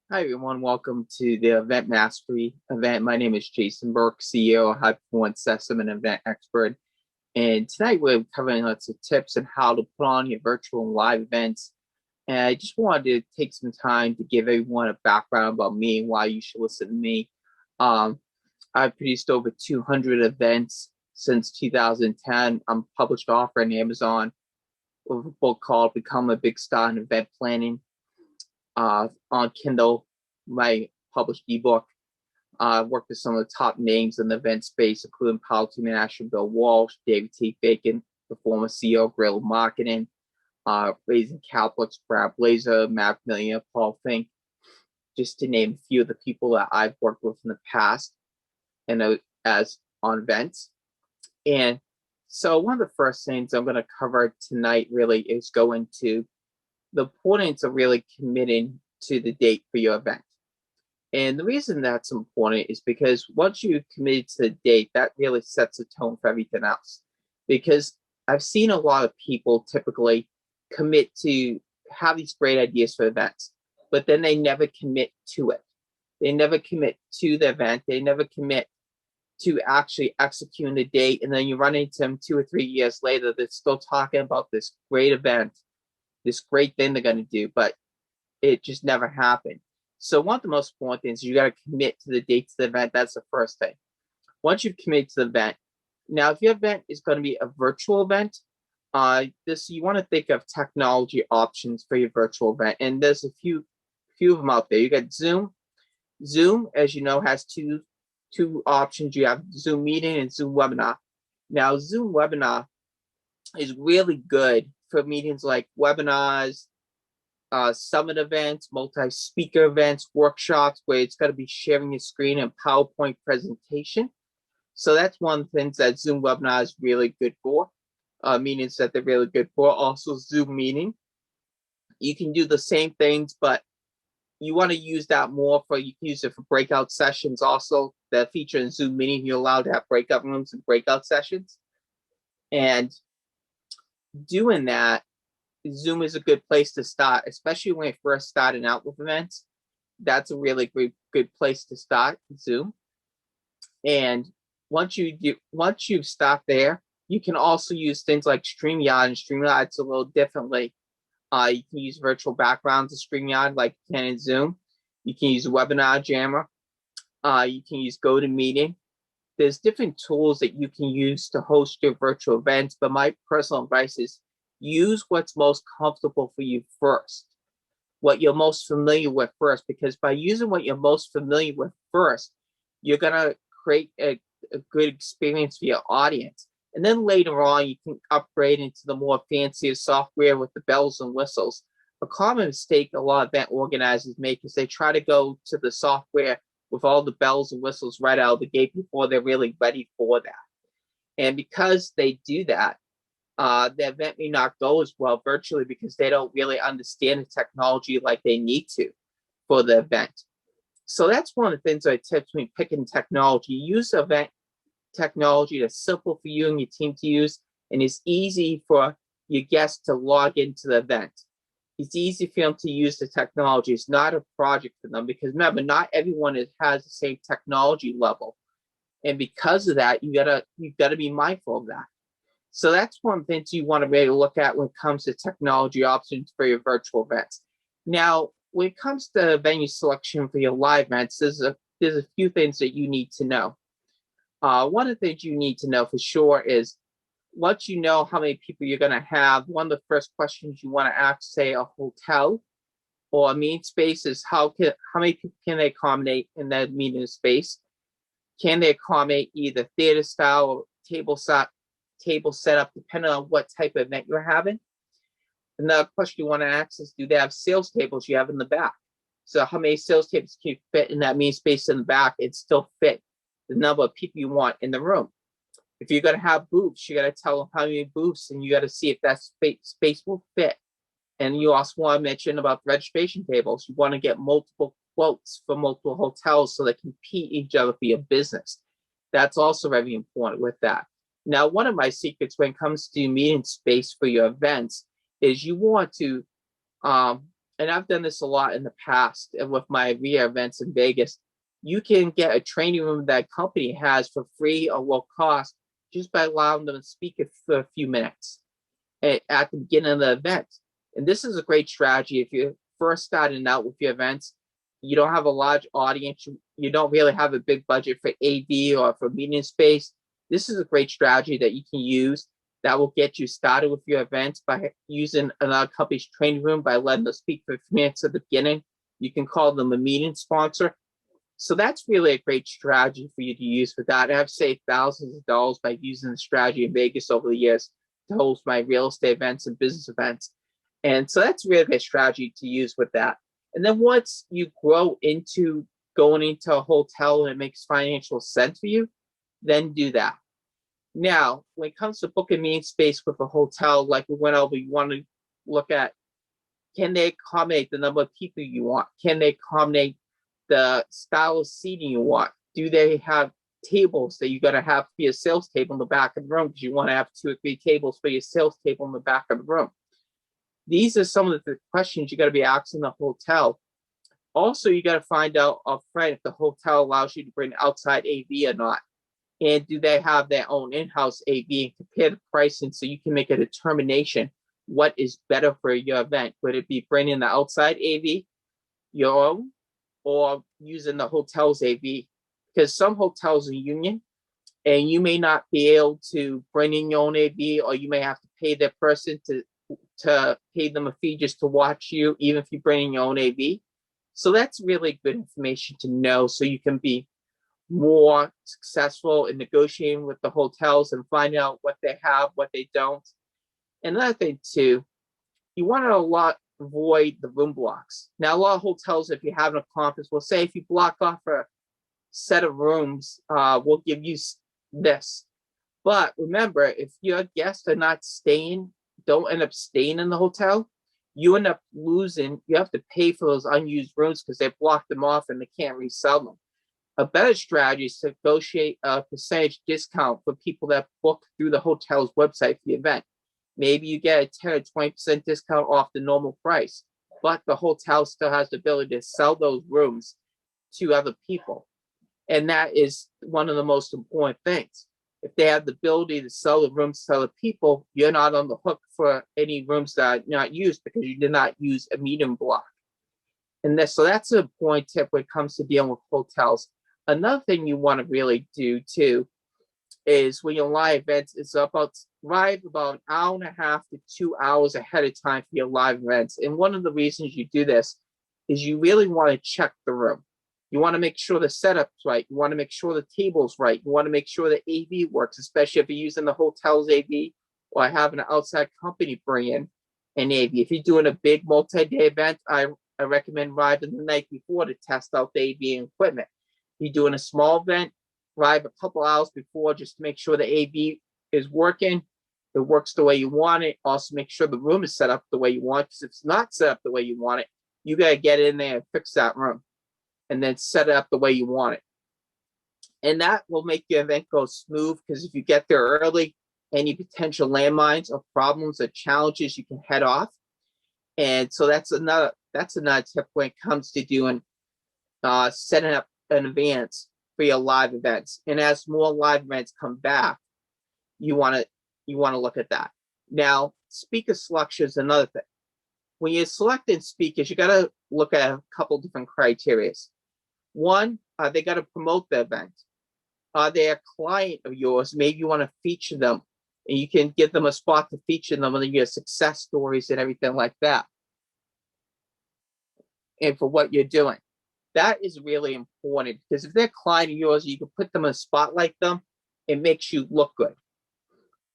Hi, everyone. Welcome to the Event Mastery event. My name is Jason Burke, CEO of High Performance System and Event Expert. And tonight we're covering lots of tips on how to put on your virtual and live events. And I just wanted to take some time to give everyone a background about me and why you should listen to me. Um, I've produced over 200 events since 2010. I'm a published author on Amazon with a book called Become a Big Star in Event Planning on Kindle, my published ebook. Worked with some of the top names in the event space, including Paul T. Nash, Bill Walsh, David T. Bacon, the former CEO of Guerrilla Marketing, Raising Catholics, Brad Blazer, Matt Million, Paul Fink, just to name a few of the people that I've worked with in the past and as on events. And so one of the first things I'm going to cover tonight really is go into the importance of really committing to the date for your event. And the reason that's important is because once you commit to the date, that really sets the tone for everything else. Because I've seen a lot of people typically commit to have these great ideas for events, but then they never commit to it. They never commit to the event. They never commit to actually executing the date. And then you run into them 2 or 3 years later, they're still talking about this great event, this great thing they're going to do, but it just never happened. So one of the most important things is you got to commit to the dates of the event. That's the first thing. Once you've committed to the event, now if your event is going to be a virtual event, this you want to think of technology options for your virtual event, and there's a few of them out there. You got Zoom. Zoom, as you know, has two options. You have Zoom meeting and Zoom webinar. Now, Zoom webinar is really good for meetings like webinars, summit events, multi-speaker events, workshops, where it's going to be sharing your screen and PowerPoint presentation. So that's one of the things that Zoom webinar is really good for. Meetings that they're really good for. Also, Zoom meeting. You can do the same things, but you want to use that more for, you can use it for breakout sessions also. The feature in Zoom meeting, you're allowed to have breakout rooms and breakout sessions. And doing that, Zoom is a good place to start, especially when you're first starting out with events. That's a really good place to start, Zoom. And once you start there, you can also use things like StreamYard, and StreamYard's a little differently. You can use virtual backgrounds in StreamYard like you can in Zoom. You can use Webinar Jammer. You can use GoToMeeting. There's different tools that you can use to host your virtual events, but my personal advice is use what's most comfortable for you first, what you're most familiar with first, because by using what you're most familiar with first, you're going to create a good experience for your audience. And then later on, you can upgrade into the more fancier software with the bells and whistles. A common mistake a lot of event organizers make is they try to go to the software with all the bells and whistles right out of the gate before they're really ready for that. And because they do that, the event may not go as well virtually because they don't really understand the technology like they need to for the event. So that's one of the things I tips when picking technology. Use event technology that's simple for you and your team to use, and it's easy for your guests to log into the event. It's easy for them to use the technology. It's not a project for them because remember, not everyone has the same technology level, and because of that, you've gotta be mindful of that. So that's one thing you want to really look at when it comes to technology options for your virtual events. Now, when it comes to venue selection for your live events, there's a few things that you need to know. One of the things you need to know for sure is once you know how many people you're going to have, one of the first questions you want to ask, say, a hotel or a meeting space is how many people can they accommodate in that meeting space? Can they accommodate either theater style or table setup, depending on what type of event you're having? Another question you want to ask is, do they have sales tables you have in the back? So how many sales tables can you fit in that meeting space in the back and still fit the number of people you want in the room? If you're going to have booths, you got to tell them how many booths, and you got to see if that space will fit. And you also want to mention about the registration tables. You want to get multiple quotes for multiple hotels so they compete each other for your business. That's also very important with that. Now, one of my secrets when it comes to meeting space for your events is you want to and I've done this a lot in the past with my RIA events in Vegas, you can get a training room that company has for free or low cost just by allowing them to speak for a few minutes at the beginning of the event. And this is a great strategy if you're first starting out with your events. You don't have a large audience. You don't really have a big budget for AV or for meeting space. This is a great strategy that you can use that will get you started with your events by using another company's training room by letting them speak for a few minutes at the beginning. You can call them a meeting sponsor. So that's really a great strategy for you to use for that. And I've saved thousands of dollars by using the strategy in Vegas over the years to host my real estate events and business events. And so that's really a strategy to use with that. And then once you grow into going into a hotel and it makes financial sense for you, then do that. Now, when it comes to booking meeting space with a hotel, like we went over, you want to look at, can they accommodate the number of people you want? Can they accommodate the style of seating you want? Do they have tables that you got to have for your sales table in the back of the room because you want to have 2 or 3 tables for your sales table in the back of the room? These are some of the questions you got to be asking the hotel. Also, you got to find out upfront if the hotel allows you to bring outside AV or not. And do they have their own in-house AV, and compare the pricing so you can make a determination what is better for your event. Would it be bringing the outside AV, your own, or using the hotel's AV? Because some hotels are union, and you may not be able to bring in your own AV, or you may have to pay that person to pay them a fee just to watch you, even if you bring in your own AV. So that's really good information to know so you can be more successful in negotiating with the hotels and find out what they have, what they don't. And another thing too, you want to avoid the room blocks. Now, a lot of hotels, if you're having a conference, will say if you block off a set of rooms, we'll give you this. But remember, if your guests are not staying, don't end up staying in the hotel, you end up losing. You have to pay for those unused rooms because they blocked them off and they can't resell them. A better strategy is to negotiate a percentage discount for people that book through the hotel's website for the event. Maybe you get a 10 or 20% discount off the normal price, but the hotel still has the ability to sell those rooms to other people. And that is one of the most important things. If they have the ability to sell the rooms to other people, you're not on the hook for any rooms that are not used because you did not use a medium block. And so that's an important tip when it comes to dealing with hotels. Another thing you want to really do too is when your live events, it's arrive about an hour and a half to 2 hours ahead of time for your live events. And one of the reasons you do this is you really want to check the room. You want to make sure the setup's right. You want to make sure the table's right. You want to make sure the AV works, especially if you're using the hotel's AV or having an outside company bring in an AV. If you're doing a big multi-day event, I recommend arriving the night before to test out the AV and equipment. If you're doing a small event, arrive a couple hours before just to make sure the AV is working. It works the way you want it. Also make sure the room is set up the way you want it, because if it's not set up the way you want it, you got to get in there and fix that room and then set it up the way you want it. And that will make your event go smooth, because if you get there early, any potential landmines or problems or challenges you can head off. And so that's another tip when it comes to doing setting up an advance for your live events. And as more live events come back, you want to look at that. Now, speaker selection is another thing. When you're selecting speakers, you got to look at a couple different criteria. One, they got to promote the event. Are they a client of yours? Maybe you want to feature them, and you can give them a spot to feature them and your success stories and everything like that. And for what you're doing, that is really important, because if they're a client of yours, you can put them in a spotlight them. It makes you look good.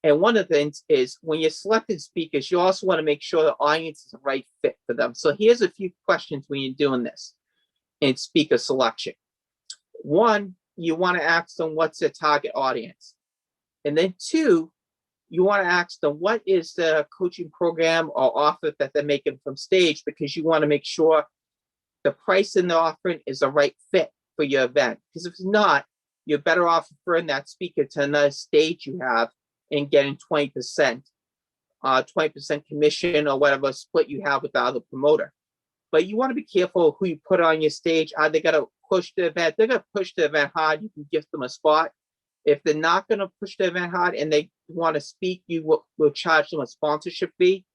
And one of the things is when you're selecting speakers, you also want to make sure the audience is the right fit for them. So here's a few questions when you're doing this in speaker selection. One, you want to ask them what's their target audience. And then two, you want to ask them what is the coaching program or offer that they're making from stage, because you want to make sure the price in the offering is the right fit for your event. Because if it's not, you're better off referring that speaker to another stage you have and getting 20% commission or whatever split you have with the other promoter. But you want to be careful who you put on your stage. Are they going to push the event? They're going to push the event hard. You can give them a spot. If they're not going to push the event hard and they want to speak, you will charge them a sponsorship fee.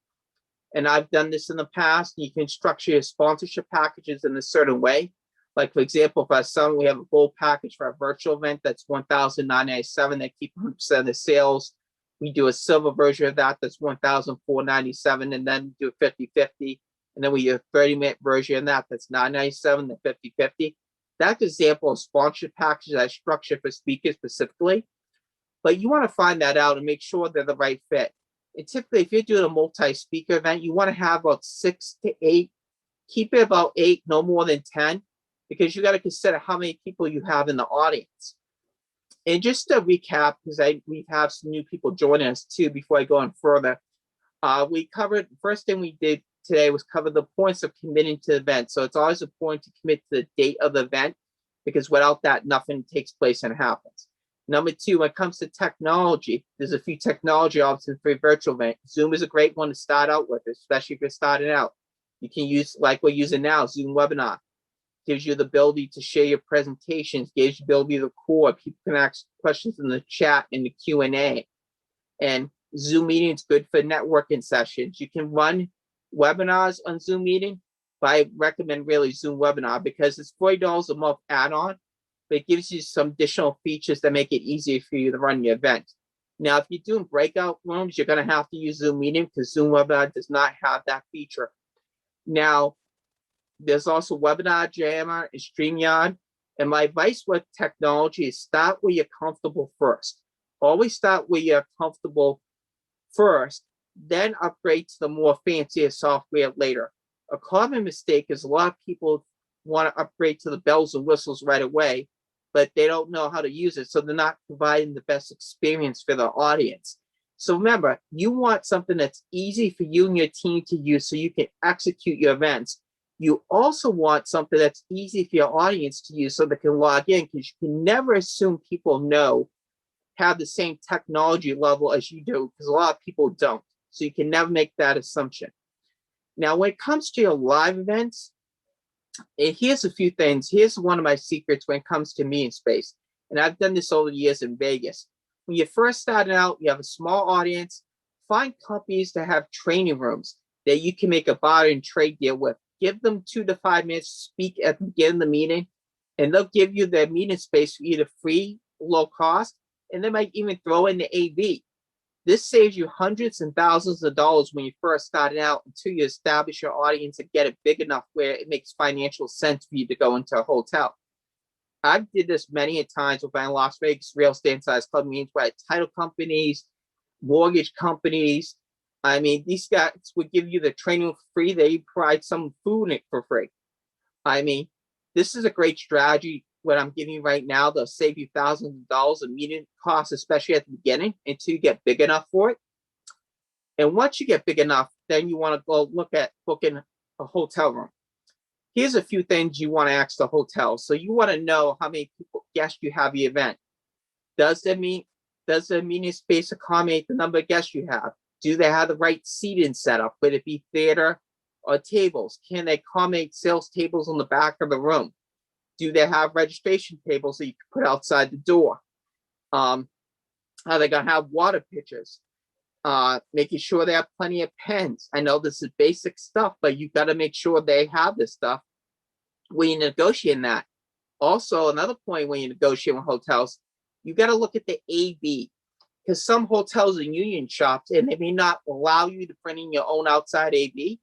And I've done this in the past. You can structure your sponsorship packages in a certain way. Like, for example, for our son, we have a gold package for our virtual event that's $1,997. That keep 100% of the sales. We do a silver version of that that's $1,497, and then do a 50-50. And then we do a 30-minute version of that that's $997 and 50-50. That's an example of sponsorship packages that I structure for speakers specifically. But you want to find that out and make sure they're the right fit. And typically, if you're doing a multi-speaker event, you want to have about 6 to 8. Keep it about 8, no more than 10, because you got to consider how many people you have in the audience. And just to recap, because we have some new people joining us too before I go on further, we covered, the first thing we did today was cover the points of committing to the event. So it's always important to commit to the date of the event, because without that, nothing takes place and happens. Number 2, when it comes to technology, there's a few technology options for a virtual event. Zoom is a great one to start out with, especially if you're starting out. You can use, like we're using now, Zoom Webinar. Gives you the ability to share your presentations, gives you the ability to record. People can ask questions in the chat in the Q&A. And Zoom Meeting is good for networking sessions. You can run webinars on Zoom Meeting, but I recommend really Zoom Webinar because it's $40 a month add-on, but it gives you some additional features that make it easier for you to run your event. Now, if you're doing breakout rooms, you're going to have to use Zoom Meeting because Zoom Webinar does not have that feature. Now, there's also Webinar Jammer and StreamYard. And my advice with technology is start where you're comfortable first. Always start where you're comfortable first, then upgrade to the more fancier software later. A common mistake is a lot of people want to upgrade to the bells and whistles right away, but they don't know how to use it, so they're not providing the best experience for the audience. So remember, you want something that's easy for you and your team to use so you can execute your events. You also want something that's easy for your audience to use so they can log in, because you can never assume people have the same technology level as you do, because a lot of people don't. So you can never make that assumption. Now, when it comes to your live events, here's a few things. Here's one of my secrets when it comes to meeting space. And I've done this over the years in Vegas. When you first start out, you have a small audience. Find companies that have training rooms that you can make a barter and trade deal with. Give them 2 to 5 minutes to speak at the beginning of the meeting, and they'll give you their meeting space for either free, low cost, and they might even throw in the AV. This saves you hundreds and thousands of dollars when you first started out until you establish your audience and get it big enough where it makes financial sense for you to go into a hotel. I did this many a times with my Las Vegas Real Estate Insiders Club meetings where title companies, mortgage companies. I mean, these guys would give you the training for free. They provide some food for free. I mean, this is a great strategy. What I'm giving you right now, they'll save you thousands of dollars in meeting costs, especially at the beginning, until you get big enough for it. And once you get big enough, then you want to go look at booking a hotel room. Here's a few things you want to ask the hotel. So you want to know how many guests you have at the event. Does the meeting space accommodate the number of guests you have? Do they have the right seating setup? Would it be theater or tables? Can they accommodate sales tables on the back of the room? Do they have registration tables that you can put outside the door? Are they going to have water pitchers? Making sure they have plenty of pens. I know this is basic stuff, but you've got to make sure they have this stuff when you're negotiating that. Also, another point when you negotiate with hotels, you got to look at the AV. Because some hotels are union shops and they may not allow you to bring in your own outside AV,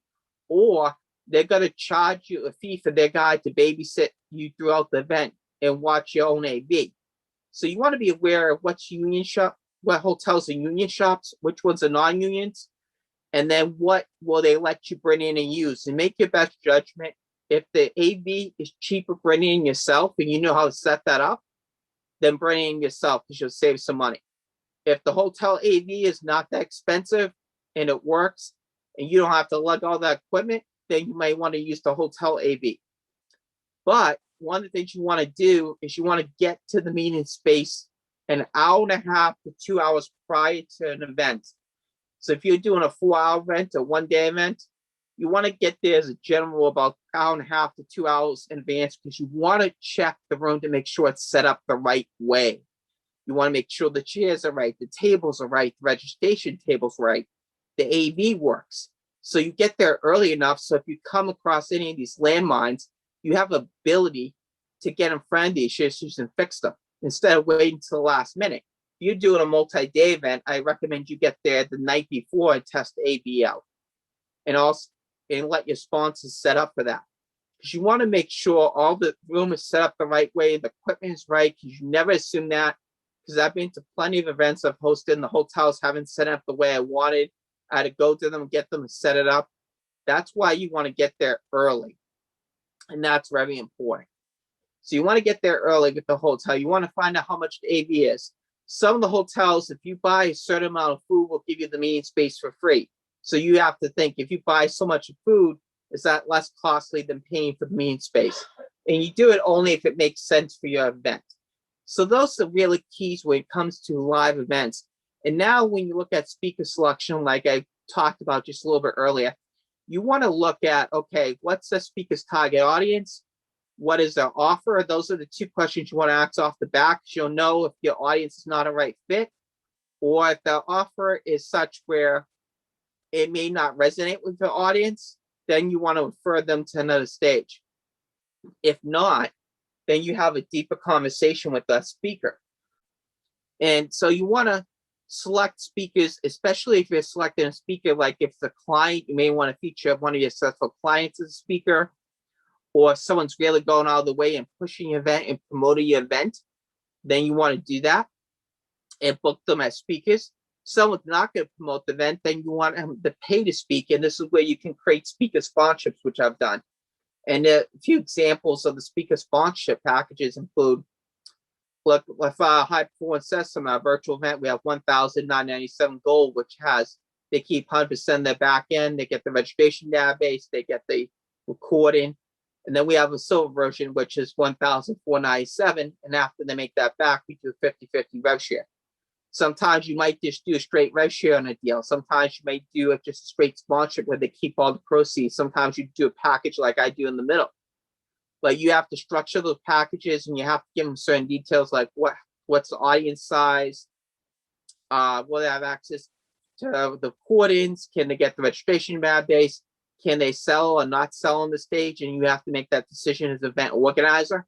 or they're going to charge you a fee for their guy to babysit you throughout the event and watch your own AV. So you want to be aware of what hotels are union shops, which ones are non-unions, and then what will they let you bring in and use, and make your best judgment. If the AV is cheaper bringing in yourself and you know how to set that up, then bring in yourself because you'll save some money. If the hotel AV is not that expensive and it works and you don't have to lug all that equipment, then you might want to use the hotel AV. But one of the things you want to do is you want to get to the meeting space an hour and a half to 2 hours prior to an event. So if you're doing a 4-hour event, a one-day event, you want to get there as a general about an hour and a half to 2 hours in advance, because you want to check the room to make sure it's set up the right way. You want to make sure the chairs are right, the tables are right, the registration table's right, the AV works. So you get there early enough so if you come across any of these landmines, you have the ability to get in front of these issues and fix them instead of waiting till the last minute. If you're doing a multi-day event, I recommend you get there the night before and test the AV out. And also and let your sponsors set up for that. Because you want to make sure all the room is set up the right way, the equipment is right, because you never assume that. Because I've been to plenty of events I've hosted and the hotels haven't set up the way I wanted. I had to go to them and get them to set it up. That's why you want to get there early. And that's very important. So you want to get there early with the hotel. You want to find out how much the AV is. Some of the hotels, if you buy a certain amount of food, will give you the meeting space for free. So you have to think, if you buy so much food, is that less costly than paying for the meeting space? And you do it only if it makes sense for your event. So those are really keys when it comes to live events. And now when you look at speaker selection, like I talked about just a little bit earlier, you want to look at, okay, what's the speaker's target audience? What is their offer? Those are the two questions you want to ask off the bat, because you'll know if your audience is not a right fit, or if the offer is such where it may not resonate with the audience, then you want to refer them to another stage. If not, then you have a deeper conversation with the speaker. And so you want to select speakers, especially if you're selecting a speaker, like if the client, you may want to feature one of your successful clients as a speaker, or someone's really going all the way and pushing your event and promoting your event, then you want to do that and book them as speakers. Someone's not going to promote the event, then you want them to pay to speak. And this is where you can create speaker sponsorships, which I've done. And a few examples of the speaker sponsorship packages include, look, if High Performance System, our virtual event, we have 1,997 Gold, which has, they keep 100% of their back end, they get the registration database, they get the recording. And then we have a silver version, which is 1,497. And after they make that back, we do a 50-50 rev share. Sometimes you might just do a straight rev share on a deal. Sometimes you might do it just a straight sponsorship where they keep all the proceeds. Sometimes you do a package like I do in the middle. But you have to structure those packages, and you have to give them certain details like what's the audience size, will they have access to the recordings, can they get the registration database, can they sell or not sell on the stage, and you have to make that decision as an event organizer.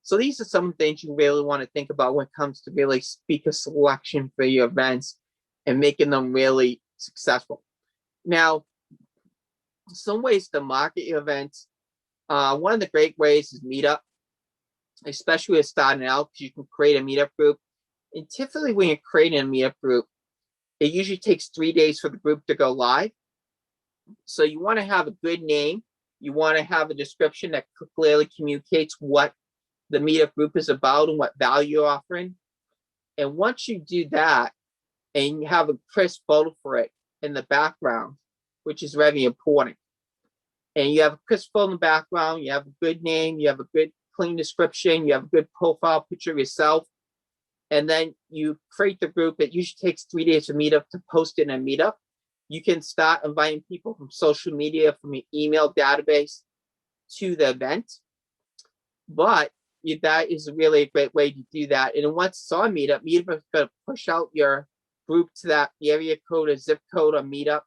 So these are some things you really want to think about when it comes to really speaker selection for your events and making them really successful. Now, some ways to market your events. One of the great ways is Meetup, especially with starting out, because you can create a Meetup group. And typically when you're creating a Meetup group, it usually takes 3 days for the group to go live. So you want to have a good name. You want to have a description that clearly communicates what the Meetup group is about and what value you're offering. And once you do that, and you have a crisp photo for it in the background, which is very important, and you have a crisp photo in the background, you have a good name, you have a good clean description, you have a good profile picture of yourself, and then you create the group. It usually takes 3 days for Meetup to post in a Meetup. You can start inviting people from social media, from your email database to the event. But that is really a great way to do that. And once it's on Meetup, Meetup is going to push out your group to that area code or zip code on Meetup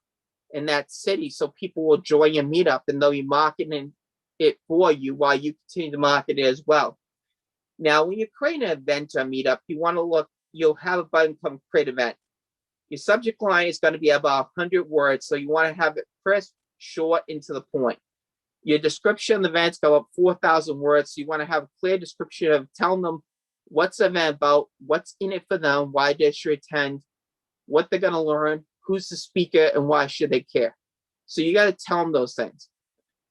in that city, so people will join your Meetup and they'll be marketing it for you while you continue to market it as well. Now, when you're creating an event on Meetup, you want to look, you'll have a button called Create Event. Your subject line is going to be about 100 words, so you want to have it crisp, short, and to the point. Your description of the events go up 4,000 words, so you want to have a clear description of telling them what's the event about, what's in it for them, why they should attend, what they're going to learn, who's the speaker, and why should they care. So you got to tell them those things.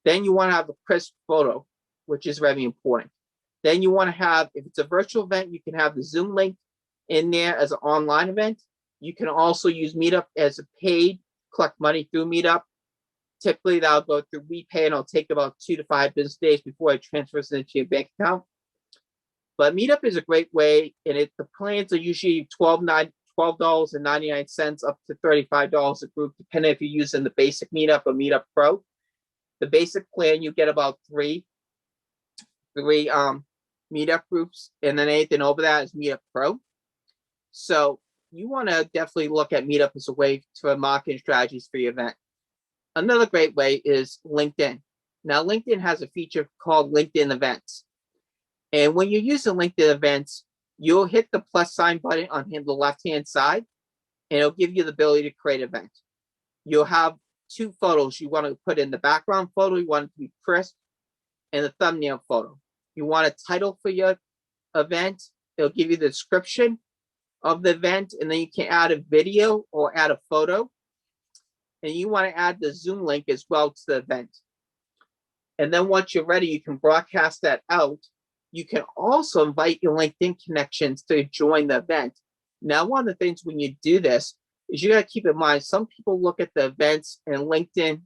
Then you want to have a crisp photo, which is very important. Then you want to have, if it's a virtual event, you can have the Zoom link in there as an online event. You can also use Meetup as a paid, collect money through Meetup. Typically, that'll go through WePay, and it'll take about 2 to 5 business days before it transfers into your bank account. But Meetup is a great way, and the plans are usually $12.99 up to $35 a group, depending if you're using the basic Meetup or Meetup Pro. The basic plan, you get about three meetup groups, and then anything over that is Meetup Pro. So you want to definitely look at Meetup as a way to marketing strategies for your event. Another great way is LinkedIn. Now, LinkedIn has a feature called LinkedIn Events. And when you use the LinkedIn Events, you'll hit the plus sign button on the left-hand side, and it'll give you the ability to create an event. You'll have two photos you want to put in: the background photo, you want it to be crisp, and the thumbnail photo. You want a title for your event. It'll give you the description of the event, and then you can add a video or add a photo. And you want to add the Zoom link as well to the event. And then once you're ready, you can broadcast that out. You can also invite your LinkedIn connections to join the event. Now, one of the things when you do this is you got to keep in mind, some people look at the events and LinkedIn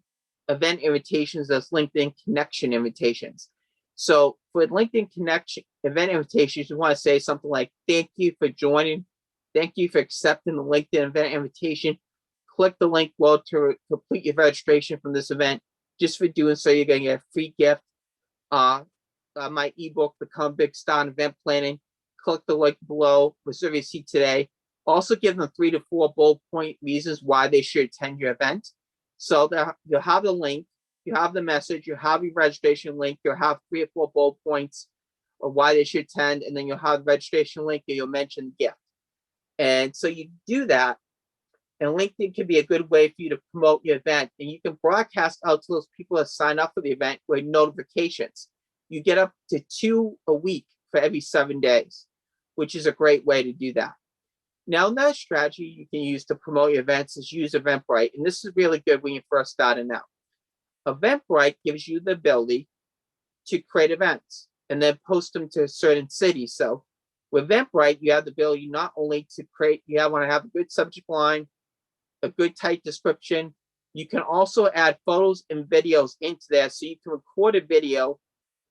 event invitations as LinkedIn connection invitations. So for LinkedIn connection event invitations, you want to say something like, thank you for joining. Thank you for accepting the LinkedIn event invitation. Click the link below to complete your registration from this event. Just for doing so, you're going to get a free gift. My ebook, Become Big Star in Event Planning. Click the link below, reserve your seat today. Also give them 3 to 4 bullet point reasons why they should attend your event. So you'll have the link, you have the message, you have your registration link, you'll have 3 or 4 bullet points of why they should attend, and then you'll have the registration link and you'll mention the gift. And so you do that, and LinkedIn can be a good way for you to promote your event. And you can broadcast out to those people that sign up for the event with notifications. You get up to 2 a week for every 7 days, which is a great way to do that. Now, another strategy you can use to promote your events is use Eventbrite. And this is really good when you're first starting out. Eventbrite gives you the ability to create events and then post them to certain cities. So with Eventbrite, you have the ability not only to create, you want to have a good subject line, a good tight description. You can also add photos and videos into there. So you can record a video,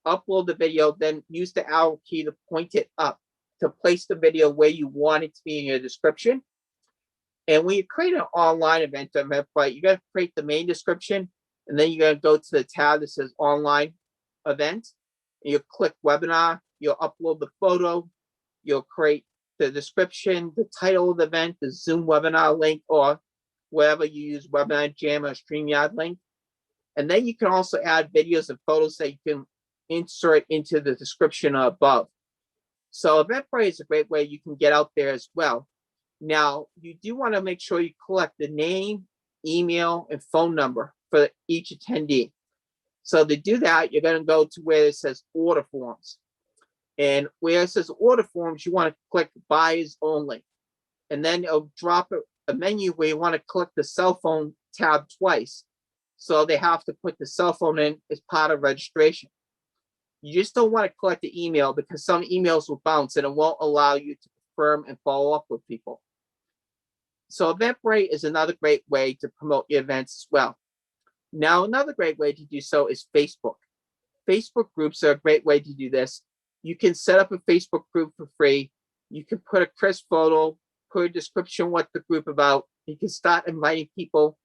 upload the video, then use the arrow key to point it up to place the video where you want it to be in your description. And when you create an online event on Eventbrite, you got to create the main description, and then you're going to go to the tab that says online event. And you'll click webinar, you'll upload the photo, you'll create the description, the title of the event, the Zoom webinar link, or wherever you use Webinar Jam or StreamYard link. And then you can also add videos and photos that you can insert into the description above. So Eventbrite is a great way you can get out there as well. Now, you do want to make sure you collect the name, email, and phone number for each attendee. So to do that, you're going to go to where it says order forms. And where it says order forms, you want to click buyers only. And then it'll drop a menu where you want to click the cell phone tab twice. So they have to put the cell phone in as part of registration. You just don't want to collect the email because some emails will bounce and it won't allow you to confirm and follow up with people. So Eventbrite is another great way to promote your events as well. Now, another great way to do so is Facebook. Facebook groups are a great way to do this. You can set up a Facebook group for free. You can put a crisp photo, put a description what the group about. You can start inviting people.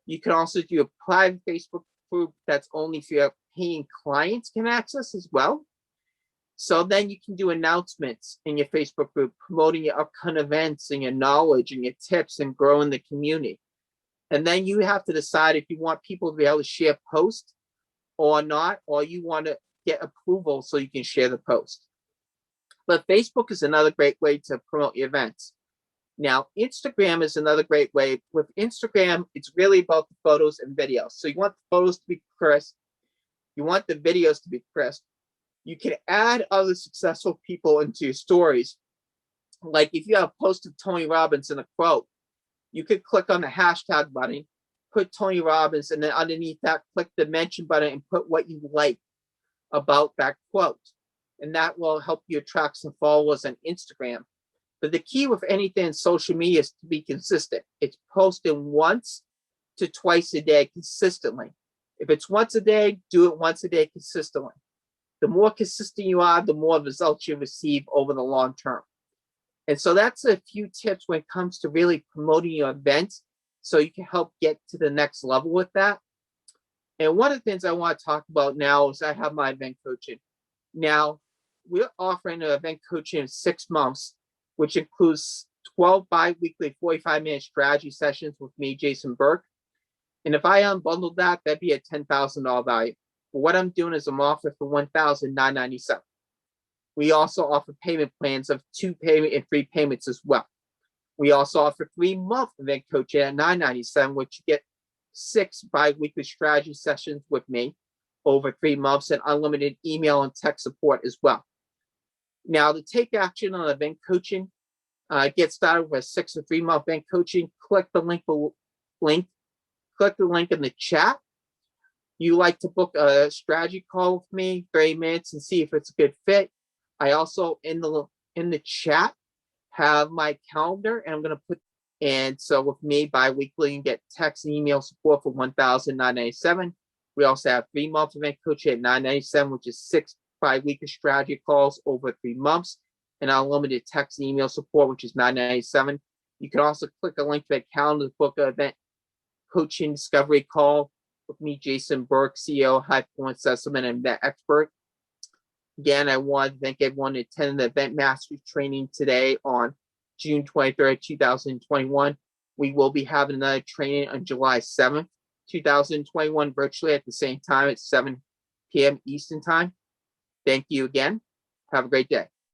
You can also do a private Facebook group that's only for your paying clients can access as well. So then you can do announcements in your Facebook group, promoting your upcoming events and your knowledge and your tips and growing the community. And then you have to decide if you want people to be able to share posts or not, or you want to get approval so you can share the post. But Facebook is another great way to promote your events. Now, Instagram is another great way. With Instagram, it's really about the photos and videos. So you want the photos to be crisp. You want the videos to be crisp. You can add other successful people into your stories. Like if you have a post of Tony Robbins and a quote, you could click on the hashtag button, put Tony Robbins, and then underneath that, click the mention button and put what you like about that quote. And that will help you attract some followers on Instagram. But the key with anything in social media is to be consistent. It's posting once to twice a day consistently. If it's once a day, do it once a day consistently. The more consistent you are, the more results you receive over the long term. And so that's a few tips when it comes to really promoting your events so you can help get to the next level with that. And one of the things I want to talk about now is I have my event coaching. Now, we're offering an event coaching in 6 months, which includes 12 bi-weekly 45-minute strategy sessions with me, Jason Burke. And if I unbundled that, that'd be a $10,000 value. But what I'm doing is I'm offering for $1,997. We also offer payment plans of 2 payment and 3 payments as well. We also offer 3-month event coaching at $997, which you get 6 bi-weekly strategy sessions with me over 3 months and unlimited email and text support as well. Now, to take action on event coaching, get started with 6 or 3-month event coaching, click the link in the chat. You like to book a strategy call with me, 30 minutes, and see if it's a good fit. I also in the chat have my calendar, and I'm going to put. And so with me bi-weekly, you get text and email support for $1,997. We also have 3-month event coaching at $997, which is 6 bi-weekly strategy calls over 3 months, and unlimited text and email support, which is $997. You can also click a link to the calendar to book an event coaching discovery call with me, Jason Burke, CEO, High Performance Assessment and Event Expert. Again, I want to thank everyone who attended the Event Mastery training today on June 23rd, 2021. We will be having another training on July 7th, 2021, virtually at the same time at 7 p.m. Eastern Time. Thank you again. Have a great day.